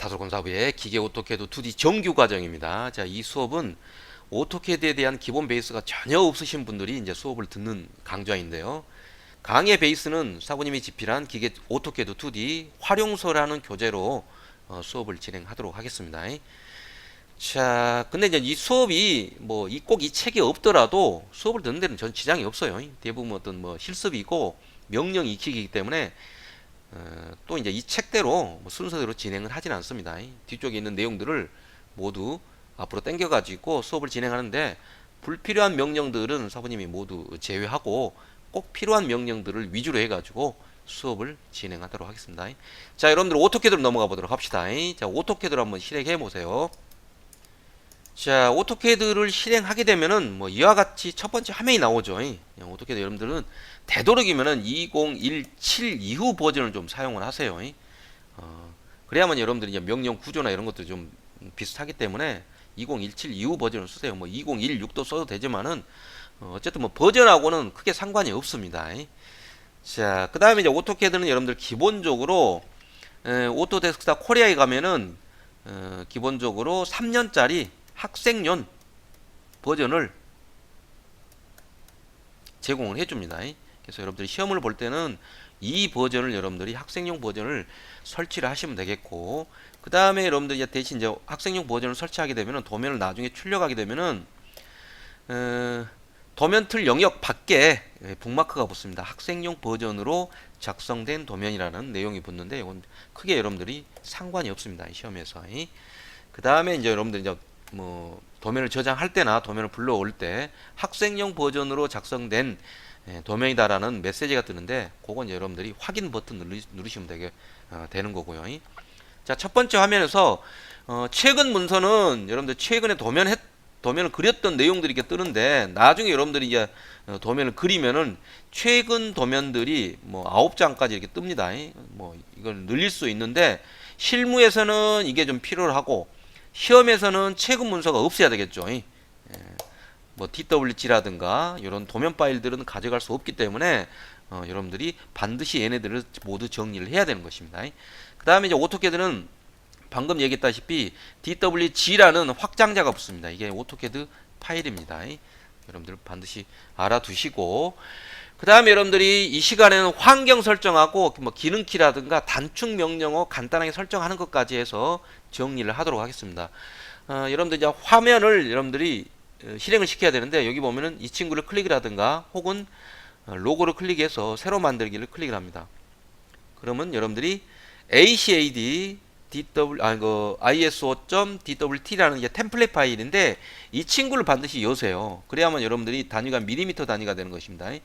다솔건사부의 기계 오토캐드 2D 정규 과정입니다. 자, 이 수업은 오토캐드에 대한 기본 베이스가 전혀 없으신 분들이 이제 수업을 듣는 강좌인데요. 강의 베이스는 사부님이 집필한 기계 오토캐드 2D 활용서라는 교재로 수업을 진행하도록 하겠습니다. 자, 근데 이제 이 수업이 뭐 꼭 이 책이 없더라도 수업을 듣는 데는 전 지장이 없어요. 대부분 어떤 뭐 실습이고 명령 익히기 때문에 또 이제 이 책대로 뭐 순서대로 진행을 하진 않습니다. 뒤쪽에 있는 내용들을 모두 앞으로 당겨가지고 수업을 진행하는데 불필요한 명령들은 사부님이 모두 제외하고 꼭 필요한 명령들을 위주로 해가지고 수업을 진행하도록 하겠습니다. 자, 여러분들 오토캐드로 넘어가 보도록 합시다. 자, 오토캐드로 한번 실행해 보세요. 자, 오토캐드를 실행하게 되면은 뭐 이와 같이 첫 번째 화면이 나오죠. 오토캐드 여러분들은 되도록이면은 2017 이후 버전을 좀 사용을 하세요. 그래야만 여러분들이 이제 명령 구조나 이런 것도 좀 비슷하기 때문에 2017 이후 버전을 쓰세요. 뭐 2016도 써도 되지만은 어쨌든 뭐 버전하고는 크게 상관이 없습니다. 자, 그 다음에 이제 오토캐드는 여러분들 기본적으로 오토데스크탑 코리아에 가면은 기본적으로 3년짜리 학생용 버전을 제공을 해줍니다. 그래서 여러분들이 시험을 볼 때는 이 버전을 여러분들이 학생용 버전을 설치를 하시면 되겠고, 그 다음에 여러분들이 대신 이제 학생용 버전을 설치하게 되면은 도면을 나중에 출력하게 되면은 도면 틀 영역 밖에 북마크가 붙습니다. 학생용 버전으로 작성된 도면이라는 내용이 붙는데 이건 크게 여러분들이 상관이 없습니다. 시험에서. 그 다음에 이제 여러분들 이제 뭐 도면을 저장할 때나 도면을 불러올 때 학생용 버전으로 작성된 도면이다라는 메시지가 뜨는데 그건 이제 여러분들이 확인 버튼 누르시면 되는 거고요. 자, 첫 번째 화면에서 최근 문서는 여러분들 최근에 도면을 그렸던 내용들이 이렇게 뜨는데 나중에 여러분들이 이제 도면을 그리면은 최근 도면들이 뭐 9장까지 이렇게 뜹니다. 뭐 이걸 늘릴 수 있는데 실무에서는 이게 좀 필요하고 시험에서는 최근 문서가 없어야 되겠죠. 뭐 DWG라든가 이런 도면 파일들은 가져갈 수 없기 때문에 여러분들이 반드시 얘네들을 모두 정리를 해야 되는 것입니다. 그 다음에 이제 오토캐드는 방금 얘기했다시피 DWG라는 확장자가 붙습니다. 이게 오토캐드 파일입니다. 여러분들 반드시 알아두시고, 그 다음에 여러분들이 이 시간에는 환경 설정하고 뭐 기능키라든가 단축 명령어 간단하게 설정하는 것까지 해서 정리를 하도록 하겠습니다. 여러분들 이제 화면을 여러분들이 실행을 시켜야 되는데 여기 보면은 이 친구를 클릭을 하든가 혹은 로고를 클릭해서 새로 만들기를 클릭을 합니다. 그러면 여러분들이 ACAD ISO.DWT라는 이게 템플릿 파일인데 이 친구를 반드시 여세요. 그래야만 여러분들이 단위가 밀리미터 단위가 되는 것입니다. 이제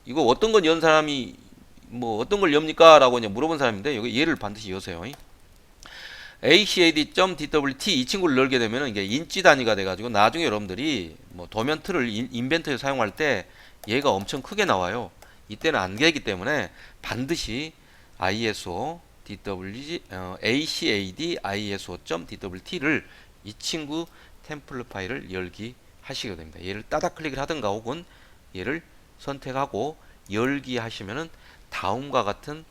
이거 어떤 건 연 사람이 뭐 어떤 걸 엽니까? 라고 이제 물어본 사람인데 여기 얘를 반드시 여세요. ACAD.DWT 이 친구를 열게 되면 이게 인치 단위가 돼가지고 나중에 여러분들이 뭐 도면 틀을 인벤터에 사용할 때 얘가 엄청 크게 나와요. 이때는 안 되기 때문에 반드시 ISO ACAD ISO.DWT를 이 친구 템플릿 파일을 열기 하시게 됩니다. 얘를 따닥 클릭을 하든가 혹은 얘를 선택하고 열기 하시면은 다음과 같은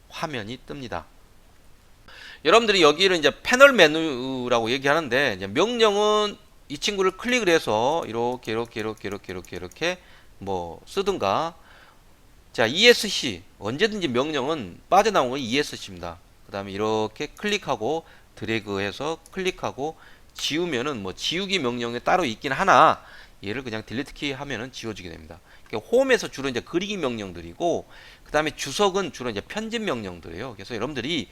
화면이 뜹니다. 여러분들이 여기를 이제 패널 메뉴라고 얘기하는데 이제 명령은 이 친구를 클릭을 해서 이렇게 뭐 쓰든가. 자, ESC 언제든지 명령은 빠져나온 건 ESC입니다. 그 다음에 이렇게 클릭하고 드래그해서 클릭하고 지우면은 뭐 지우기 명령이 따로 있긴 하나 얘를 그냥 딜리트 키 하면은 지워지게 됩니다. 그러니까 홈에서 주로 이제 그리기 명령들이고 그 다음에 주석은 주로 이제 편집 명령들이에요. 그래서 여러분들이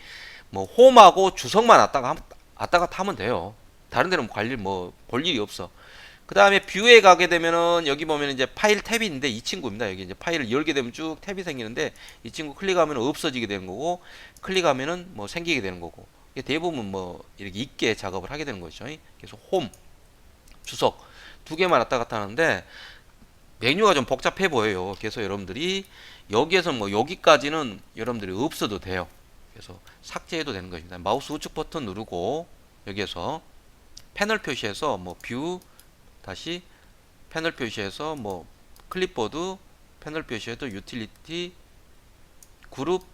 뭐 홈하고 주석만 왔다가 타면 돼요. 다른 데는 관리 뭐 볼 일이 없어. 그 다음에 뷰에 가게 되면은 여기 보면 이제 파일 탭이 있는데 이 친구입니다. 여기 이제 파일을 열게 되면 쭉 탭이 생기는데 이 친구 클릭하면 없어지게 되는 거고 클릭하면은 뭐 생기게 되는 거고 대부분 뭐 이렇게 있게 작업을 하게 되는 거죠. 그래서 홈, 주석 두 개만 왔다 갔다 하는데 메뉴가 좀 복잡해 보여요. 그래서 여러분들이 여기에서 뭐 여기까지는 여러분들이 없어도 돼요. 그래서 삭제해도 되는 것입니다. 마우스 우측 버튼 누르고 여기에서 패널 표시에서 뭐 뷰 다시 패널 표시에서 뭐 클립보드 패널 표시에도 유틸리티 그룹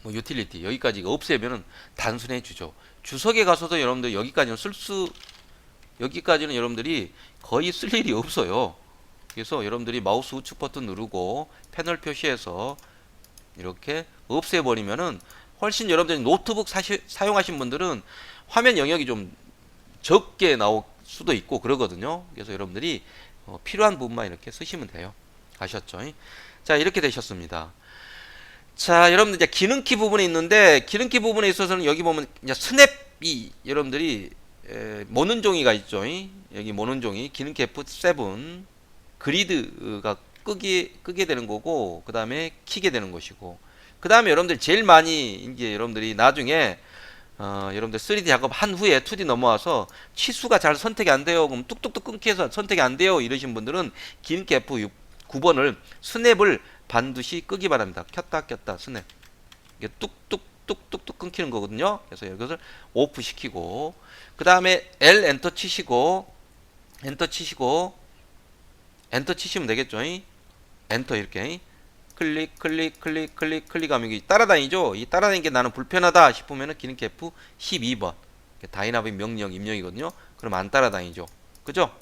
뭐 유틸리티 여기까지 없애면은 단순해 주죠. 주석에 가서도 여러분들 여기까지는 여러분들이 거의 쓸 일이 없어요. 그래서 여러분들이 마우스 우측 버튼 누르고 패널 표시해서 이렇게 없애버리면은 훨씬 여러분들이 노트북 사용하신 분들은 화면 영역이 좀 적게 나올 수도 있고 그러거든요. 그래서 여러분들이 필요한 부분만 이렇게 쓰시면 돼요. 아셨죠? 자, 이렇게 되셨습니다. 자, 여러분들 이제 기능키 부분에 있는데 기능키 부분에 있어서는 여기 보면 이제 스냅이 여러분들이 모는 종이가 있죠. 여기 모는 종이 기능키 F7 그리드가 끄게 되는 거고 그 다음에 키게 되는 것이고 그 다음에 여러분들 제일 많이 이제 여러분들이 나중에 여러분들 3D 작업 한 후에 2D 넘어와서 치수가 잘 선택이 안 돼요. 그럼 뚝뚝뚝 끊겨서 선택이 안 돼요. 이러신 분들은 기능키 F9번을 스냅을 반드시 끄기 바랍니다. 켰다 켰다 스냅. 이게 뚝뚝뚝뚝뚝 끊기는 거거든요. 그래서 이것을 오프 시키고 그 다음에 L 엔터 치시고 엔터 치시면 되겠죠. 엔터 이렇게 클릭하면 이게 따라다니죠. 이 따라다니는 게 나는 불편하다 싶으면은 기능키 F12번 다이나믹 명령 입력이거든요. 그럼 안 따라다니죠. 그죠?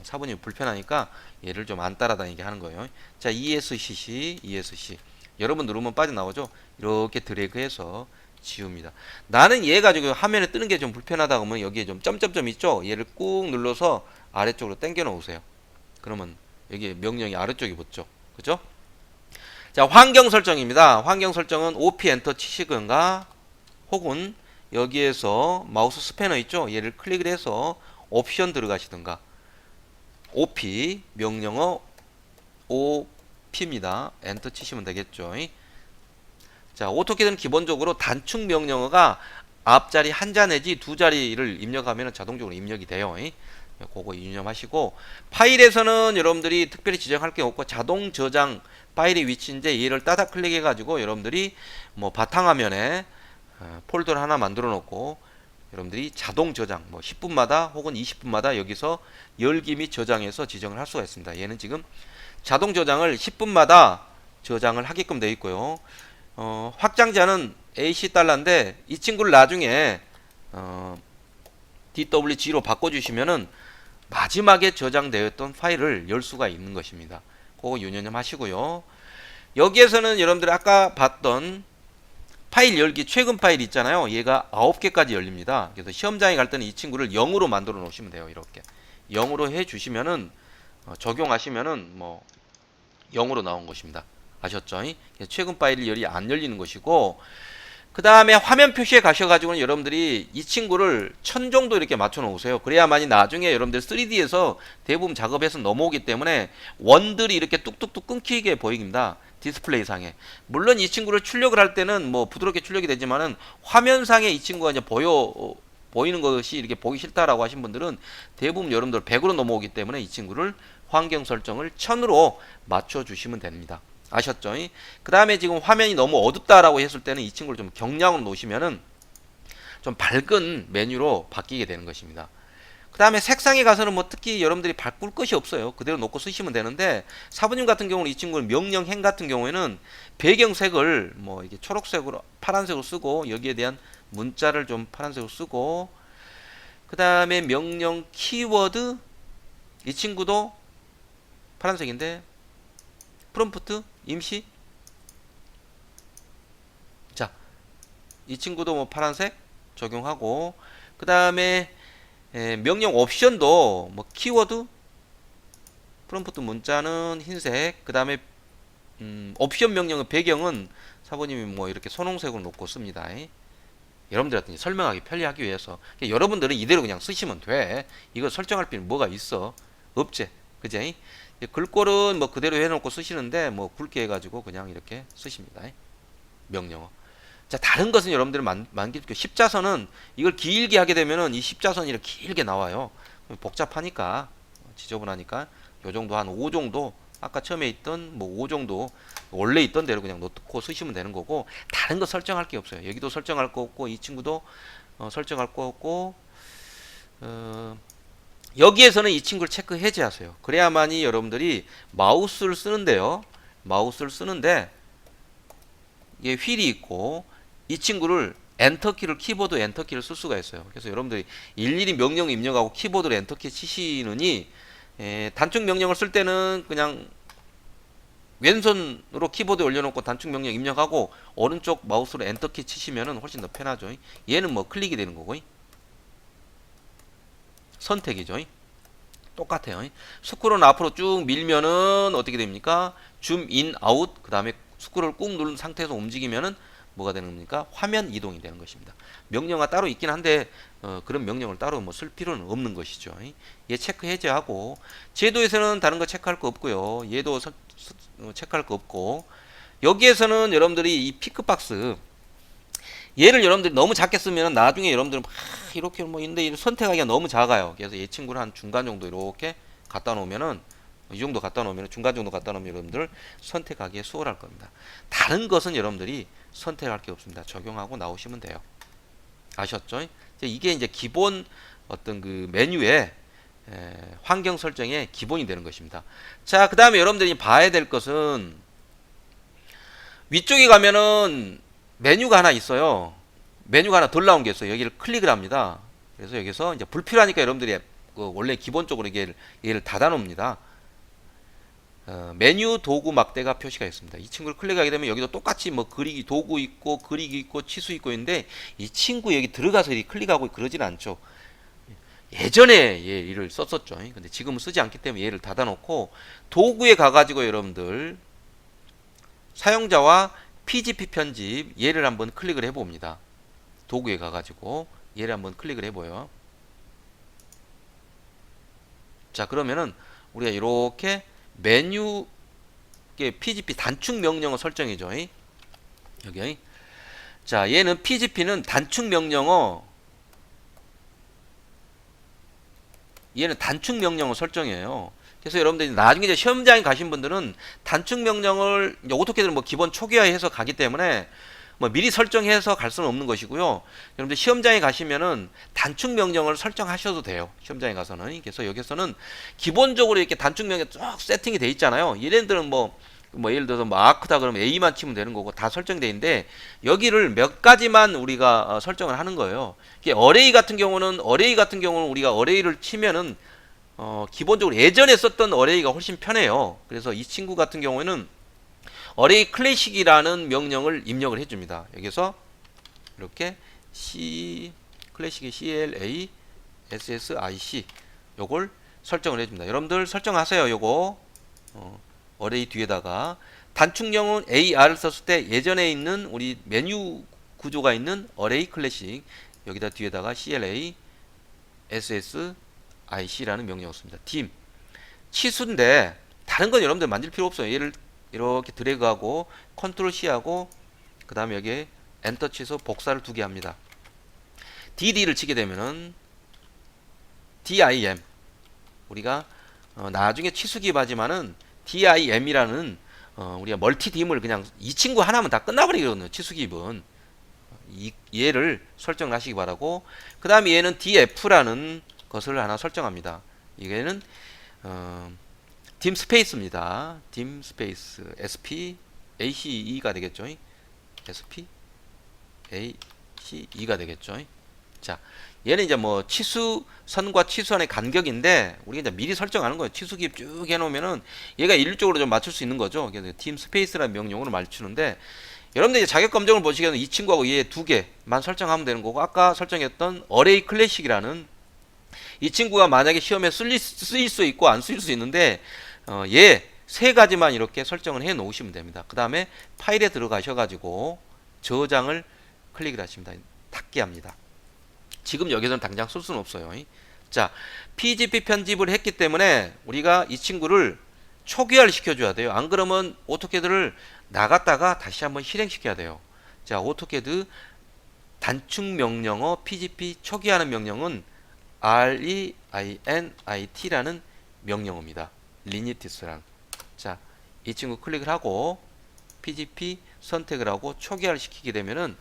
사부님 불편하니까 얘를 좀 안 따라다니게 하는 거예요. 자, ESC 여러분 누르면 빠져나오죠. 이렇게 드래그해서 지웁니다. 나는 얘 가지고 화면에 뜨는 게 좀 불편하다 그러면 여기에 좀 점점점 있죠. 얘를 꾹 눌러서 아래쪽으로 당겨 놓으세요. 그러면 여기 명령이 아래쪽에 붙죠. 그죠? 자, 환경 설정입니다. 환경 설정은 OP 엔터 치시건가 혹은 여기에서 마우스 스패너 있죠. 얘를 클릭을 해서 옵션 들어가시든가 OP 명령어 OP입니다. 엔터 치시면 되겠죠. 자, 오토캐드는 기본적으로 단축 명령어가 앞자리 한 자 내지 두 자리를 입력하면 자동적으로 입력이 돼요. 그거 유념하시고 파일에서는 여러분들이 특별히 지정할 게 없고 자동 저장 파일의 위치인데 얘를 따다 클릭해 가지고 여러분들이 뭐 바탕화면에 폴더를 하나 만들어 놓고 여러분들이 자동 저장 뭐 10분마다 혹은 20분마다 여기서 열기 및 저장해서 지정을 할 수가 있습니다. 얘는 지금 자동 저장을 10분마다 저장을 하게끔 되어 있고요. 확장자는 AC$인데 이 친구를 나중에 DWG로 바꿔주시면은 마지막에 저장되었던 파일을 열 수가 있는 것입니다. 그거 유념하시고요. 여기에서는 여러분들이 아까 봤던 파일 열기 최근 파일 있잖아요. 얘가 9개까지 열립니다. 그래서 시험장에 갈 때는 이 친구를 0으로 만들어 놓으시면 돼요. 이렇게 0으로 해 주시면은 적용하시면은 뭐 0으로 나온 것입니다. 아셨죠? 최근 파일이 열이 안 열리는 것이고 그 다음에 화면 표시에 가셔가지고는 여러분들이 이 친구를 1000 정도 이렇게 맞춰 놓으세요. 그래야만이 나중에 여러분들 3D에서 대부분 작업해서 넘어오기 때문에 원들이 이렇게 뚝뚝뚝 끊기게 보입니다. 디스플레이 상에. 물론 이 친구를 출력을 할 때는 뭐 부드럽게 출력이 되지만은 화면상에 이 친구가 이제 보이는 것이 이렇게 보기 싫다라고 하신 분들은 대부분 여러분들 100으로 넘어오기 때문에 이 친구를 환경 설정을 1000으로 맞춰 주시면 됩니다. 아셨죠? 그 다음에 지금 화면이 너무 어둡다라고 했을 때는 이 친구를 좀 경량으로 놓으시면은 좀 밝은 메뉴로 바뀌게 되는 것입니다. 그 다음에 색상에 가서는 뭐 특히 여러분들이 바꿀 것이 없어요. 그대로 놓고 쓰시면 되는데 사부님 같은 경우는 이 친구는 명령행 같은 경우에는 배경색을 뭐 이게 초록색으로 파란색으로 쓰고 여기에 대한 문자를 좀 파란색으로 쓰고 그 다음에 명령 키워드 이 친구도 파란색인데 프롬프트 임시 자, 이 친구도 뭐 파란색 적용하고 그 다음에 명령 옵션도 뭐 키워드 프롬프트 문자는 흰색 그 다음에 옵션 명령의 배경은 사부님이 뭐 이렇게 선홍색으로 놓고 씁니다. 여러분들한테 설명하기 편리하기 위해서 여러분들은 이대로 그냥 쓰시면 돼. 이거 설정할 필요는 뭐가 있어? 없지, 그제? 글꼴은 뭐 그대로 해놓고 쓰시는데 뭐 굵게 해가지고 그냥 이렇게 쓰십니다. 명령어. 자, 다른 것은 여러분들은 만기도 십자선은 이걸 길게 하게 되면은 이 십자선이 이렇게 길게 나와요. 복잡하니까 지저분하니까 요 정도 한 5 정도 아까 처음에 있던 뭐 5 정도 원래 있던 대로 그냥 놓고 쓰시면 되는 거고 다른 거 설정할 게 없어요. 여기도 설정할 거 없고 이 친구도 설정할 거 없고 여기에서는 이 친구를 체크 해제하세요. 그래야만이 여러분들이 마우스를 쓰는데요. 마우스를 쓰는데 예, 휠이 있고 이 친구를 엔터키를 키보드 엔터키를 쓸 수가 있어요. 그래서 여러분들이 일일이 명령 입력하고 키보드로 엔터키 치시느니 단축 명령을 쓸 때는 그냥 왼손으로 키보드에 올려놓고 단축 명령 입력하고 오른쪽 마우스로 엔터키 치시면은 훨씬 더 편하죠. 얘는 뭐 클릭이 되는 거고 선택이죠. 똑같아요. 스크롤은 앞으로 쭉 밀면은 어떻게 됩니까? 줌 인 아웃 그 다음에 스크롤을 꾹 누른 상태에서 움직이면은 뭐가 되는 겁니까? 화면 이동이 되는 것입니다. 명령어가 따로 있긴 한데 그런 명령을 따로 뭐 쓸 필요는 없는 것이죠. 얘 체크 해제하고 제도에서는 다른 거 체크할 거 없고요. 얘도 체크할 거 없고 여기에서는 여러분들이 이 피크박스 얘를 여러분들이 너무 작게 쓰면 나중에 여러분들은 막 이렇게 뭐 있는데 선택하기가 너무 작아요. 그래서 이 친구를 한 중간 정도 이렇게 갖다 놓으면은 이 정도 갖다 놓으면 중간 정도 갖다 놓으면 여러분들 선택하기에 수월할 겁니다. 다른 것은 여러분들이 선택할 게 없습니다. 적용하고 나오시면 돼요. 아셨죠? 이게 이제 기본 어떤 그 메뉴의 환경 설정의 기본이 되는 것입니다. 자, 그 다음에 여러분들이 봐야 될 것은 위쪽에 가면은 메뉴가 하나 있어요. 메뉴가 하나 덜 나온 게 있어요. 여기를 클릭을 합니다. 그래서 여기서 이제 불필요하니까 여러분들이 원래 기본적으로 얘를 닫아 놓습니다. 메뉴 도구 막대가 표시가 있습니다. 이 친구를 클릭하게 되면 여기도 똑같이 뭐 그리기 도구 있고 그리기 있고 치수 있고 있는데 이 친구 여기 들어가서 클릭하고 그러진 않죠. 예전에 얘를 썼었죠. 근데 지금은 쓰지 않기 때문에 얘를 닫아 놓고 도구에 가가지고 여러분들 사용자와 PGP 편집 얘를 한번 클릭을 해봅니다. 도구에 가가지고 얘를 한번 클릭을 해봐요. 자, 그러면은 우리가 이렇게 메뉴 PGP 단축 명령어 설정이죠. 여기. 자, 얘는 PGP는 단축 명령어 얘는 단축 명령어 설정이에요. 그래서 여러분들이 나중에 이제 시험장에 가신 분들은 단축 명령을 이제 오토캐드는 뭐 기본 초기화해서 가기 때문에 뭐 미리 설정해서 갈 수는 없는 것이고요. 여러분들 시험장에 가시면은 단축 명령을 설정하셔도 돼요. 시험장에 가서는. 그래서 여기서는 기본적으로 이렇게 단축 명령 쭉 세팅이 돼 있잖아요. 얘네들은 뭐 예를 들어서 뭐 아크다 그러면 A만 치면 되는 거고 다 설정되어 있는데 여기를 몇 가지만 우리가 설정을 하는 거예요. 어레이 같은 경우는 우리가 어레이를 치면은 기본적으로 예전에 썼던 어레이가 훨씬 편해요. 그래서 이 친구 같은 경우에는 어레이 클래식이라는 명령을 입력을 해줍니다. 여기서 이렇게 클래식의 CLASSIC 요걸 설정을 해줍니다. 여러분들 설정하세요. 요거 어레이 뒤에다가 단축령은 AR을 썼을 때 예전에 있는 우리 메뉴 구조가 있는 어레이 클래식 여기다 뒤에다가 CLASSIC라는 명령을 씁니다. dim 치수인데 다른 건 여러분들 만질 필요 없어요. 얘를 이렇게 드래그하고 컨트롤 C하고 그 다음에 여기에 엔터 치서 복사를 2개 합니다. DD를 치게 되면은 DIM 우리가 나중에 치수기 하지만은 DIM이라는 우리가 멀티 딤을 그냥 이 친구 하나면 다 끝나버리거든요. 치수기입은 얘를 설정하시기 바라고 그 다음에 얘는 DF라는 것을 하나 설정합니다. 이게는 dim 스페이스입니다. dim 스페이스 SP ACE가 되겠죠. SP ACE가 되겠죠. 자, 얘는 이제 뭐 치수선과 치수선의 간격인데 우리가 이제 미리 설정하는 거예요. 치수기입 쭉 해놓으면은 얘가 일률적으로 좀 맞출 수 있는 거죠. 그래서 dim 스페이스라는 명령으로 맞추는데 여러분들 이제 자격 검정을 보시기에는 이 친구하고 얘 2개만 설정하면 되는 거고 아까 설정했던 어레이 클래식이라는 이 친구가 만약에 시험에 쓰일 수 있고 안 쓰일 수 있는데 얘 3가지만 이렇게 설정을 해 놓으시면 됩니다. 그 다음에 파일에 들어가셔 가지고 저장을 클릭을 하십니다. 닫게 합니다. 지금 여기서는 당장 쓸 수는 없어요. 자, PGP 편집을 했기 때문에 우리가 이 친구를 초기화를 시켜줘야 돼요. 안 그러면 오토캐드를 나갔다가 다시 한번 실행시켜야 돼요. 자, 오토캐드 단축 명령어 PGP 초기화하는 명령은 REINIT라는 명령어입니다. 리니티스랑. 자, 이 친구 클릭을 하고 PGP 선택을 하고 초기화를 시키게 되면은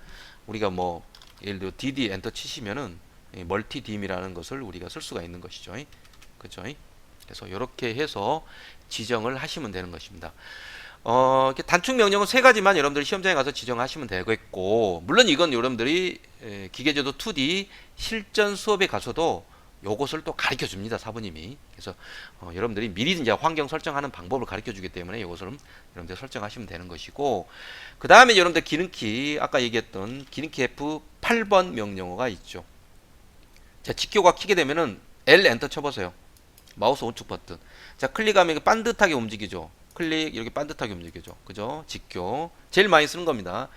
우리가 뭐 예를 들어 DD 엔터 치시면은 멀티 딤이라는 것을 우리가 쓸 수가 있는 것이죠. 그죠? 그래서 이렇게 해서 지정을 하시면 되는 것입니다. 이렇게 단축 명령은 세 가지만 여러분들이 시험장에 가서 지정하시면 되겠고, 물론 이건 여러분들이 기계제도 2D 실전 수업에 가서도 요것을 또 가르쳐 줍니다, 사부님이. 그래서 여러분들이 미리 이제 환경 설정하는 방법을 가르쳐 주기 때문에 이것을 여러분들 설정하시면 되는 것이고, 그 다음에 여러분들 기능키, 아까 얘기했던 기능키 F8번 명령어가 있죠. 자, 직교가 키게 되면은 L 엔터 쳐보세요. 마우스 오른쪽 버튼. 자, 클릭하면 반듯하게 움직이죠. 클릭 이렇게 반듯하게 움직이죠. 그죠? 직교 제일 많이 쓰는 겁니다.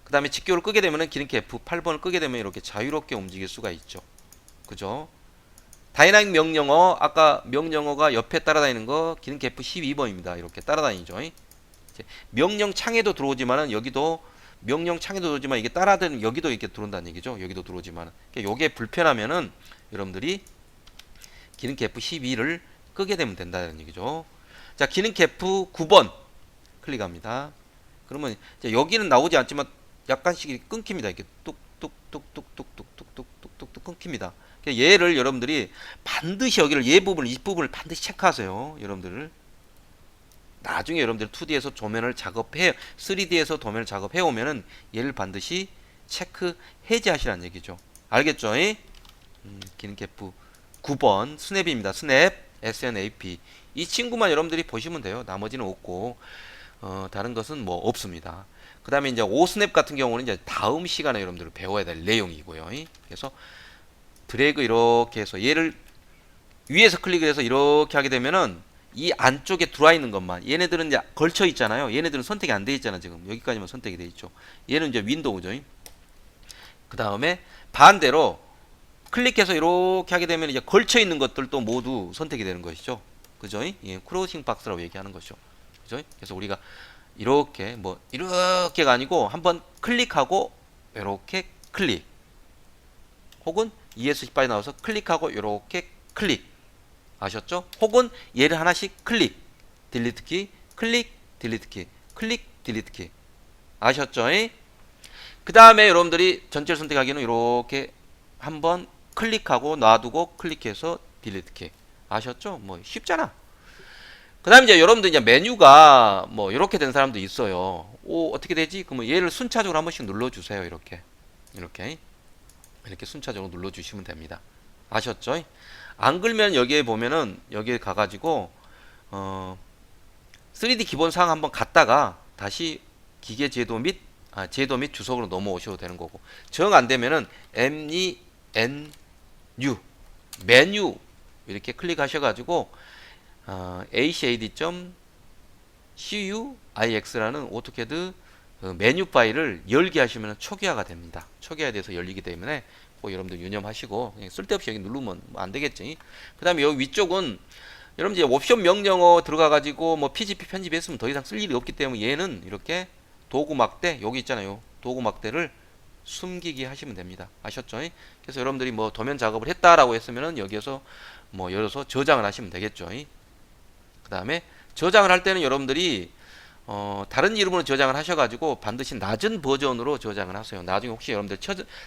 그 다음에 직교를 끄게 되면은 기능키 F8번을 끄게 되면 이렇게 자유롭게 움직일 수가 있죠. 그죠? 다이나믹 명령어, 아까 명령어가 옆에 따라다니는 거 기능키 F12번입니다. 이렇게 따라다니죠. 명령 창에도 들어오지만은 여기도 명령 창에도 들어오지만 이게 따라다니는 여기도 이렇게 들어온다는 얘기죠. 여기도 들어오지만은 요게 불편하면은 여러분들이 기능키 F12를 끄게 되면 된다는 얘기죠. 자, 기능키 F9번 클릭합니다. 그러면 이제 여기는 나오지 않지만 약간씩 끊깁니다. 이렇게 뚝뚝뚝뚝뚝뚝뚝뚝뚝뚝뚝 끊깁니다. 얘를 여러분들이 반드시 여기를 얘 부분을 이 부분을 반드시 체크하세요. 여러분들 나중에 여러분들 2D에서 도면을 작업해 3D에서 도면을 작업해 오면은 얘를 반드시 체크 해제하시라는 얘기죠. 알겠죠? 기능키 F9번 스냅입니다. 스냅 SNAP 이 친구만 여러분들이 보시면 돼요. 나머지는 없고 다른 것은 뭐 없습니다. 그 다음에 이제 5스냅 같은 경우는 이제 다음 시간에 여러분들 배워야 될 내용이고요. 그래서 드래그 이렇게 해서 얘를 위에서 클릭을 해서 이렇게 하게 되면은 이 안쪽에 들어와 있는 것만, 얘네들은 이제 걸쳐 있잖아요. 얘네들은 선택이 안 돼 있잖아. 지금 여기까지만 선택이 돼 있죠. 얘는 이제 윈도우죠. 그 다음에 반대로 클릭해서 이렇게 하게 되면 이제 걸쳐 있는 것들도 모두 선택이 되는 것이죠. 그죠? 예, 크로싱 박스라고 얘기하는 것이죠. 그죠? 그래서 우리가 이렇게 뭐 이렇게가 아니고 한번 클릭하고 이렇게 클릭, 혹은 ES18이 나와서 클릭하고 이렇게 클릭, 아셨죠? 혹은 얘를 하나씩 클릭, 딜리트 키, 클릭, 딜리트 키, 클릭, 딜리트 키, 아셨죠? 그 다음에 여러분들이 전체를 선택하기는 이렇게 한번 클릭하고 놔두고 클릭해서 딜리트 키, 아셨죠? 뭐 쉽잖아. 그 다음에 이제 여러분들 이제 메뉴가 뭐 이렇게 된 사람도 있어요. 오, 어떻게 되지? 그러면 얘를 순차적으로 한 번씩 눌러주세요. 이렇게 순차적으로 눌러주시면 됩니다. 아셨죠? 안 그러면 여기에 보면은 여기에 가가지고 3D 기본사항 한번 갔다가 다시 기계 제도 및 주석으로 넘어오셔도 되는 거고, 정 안 되면은 MENU 메뉴 이렇게 클릭하셔가지고 ACAD.CUIX라는 오토캐드 메뉴 파일을 열게 하시면 초기화가 됩니다. 초기화돼서 열리기 때문에 꼭 여러분들 유념하시고, 그냥 쓸데없이 여기 누르면 안 되겠지. 그 다음에 여기 위쪽은 여러분들 옵션 명령어 들어가가지고 뭐 PGP 편집했으면 더 이상 쓸 일이 없기 때문에 얘는 이렇게 도구 막대, 여기 있잖아요. 도구 막대를 숨기기 하시면 됩니다. 아셨죠? 그래서 여러분들이 뭐 도면 작업을 했다라고 했으면은 여기에서 뭐 열어서 저장을 하시면 되겠죠. 그 다음에 저장을 할 때는 여러분들이 다른 이름으로 저장을 하셔가지고 반드시 낮은 버전으로 저장을 하세요. 나중에 혹시 여러분들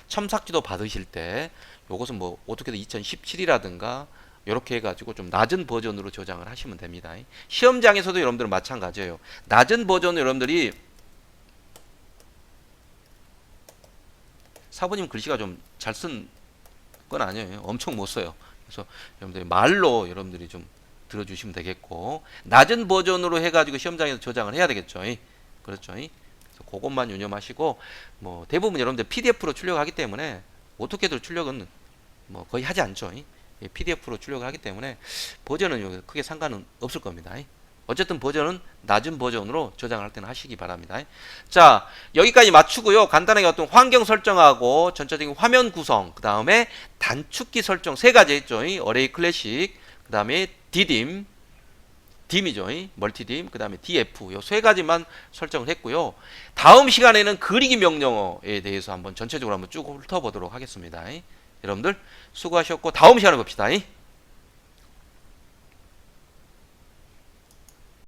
첨삭지도 받으실 때 요것은 뭐 어떻게든 2017이라든가 이렇게 해가지고 좀 낮은 버전으로 저장을 하시면 됩니다. 시험장에서도 여러분들은 마찬가지예요. 낮은 버전으로 여러분들이 사부님 글씨가 좀 잘 쓴 건 아니에요. 엄청 못 써요. 그래서 여러분들이 말로 여러분들이 좀 들어주시면 되겠고, 낮은 버전으로 해가지고 시험장에서 저장을 해야 되겠죠. 그렇죠. 그래서 그것만 유념하시고, 뭐 대부분 여러분들 PDF로 출력하기 때문에 오토캐드 출력은 뭐 거의 하지 않죠. PDF로 출력을 하기 때문에 버전은 크게 상관은 없을 겁니다. 어쨌든 버전은 낮은 버전으로 저장할 때는 하시기 바랍니다. 자, 여기까지 맞추고요. 간단하게 어떤 환경 설정하고 전체적인 화면 구성, 그 다음에 단축키 설정 세 가지 했죠. 어레이 클래식, 그 다음에 DDIM, DIM이죠. 멀티딤, 그 다음에 DF, 요 세 가지만 설정을 했고요. 다음 시간에는 그리기 명령어에 대해서 한번 전체적으로 한번 쭉 훑어보도록 하겠습니다. 여러분들 수고하셨고 다음 시간에 봅시다.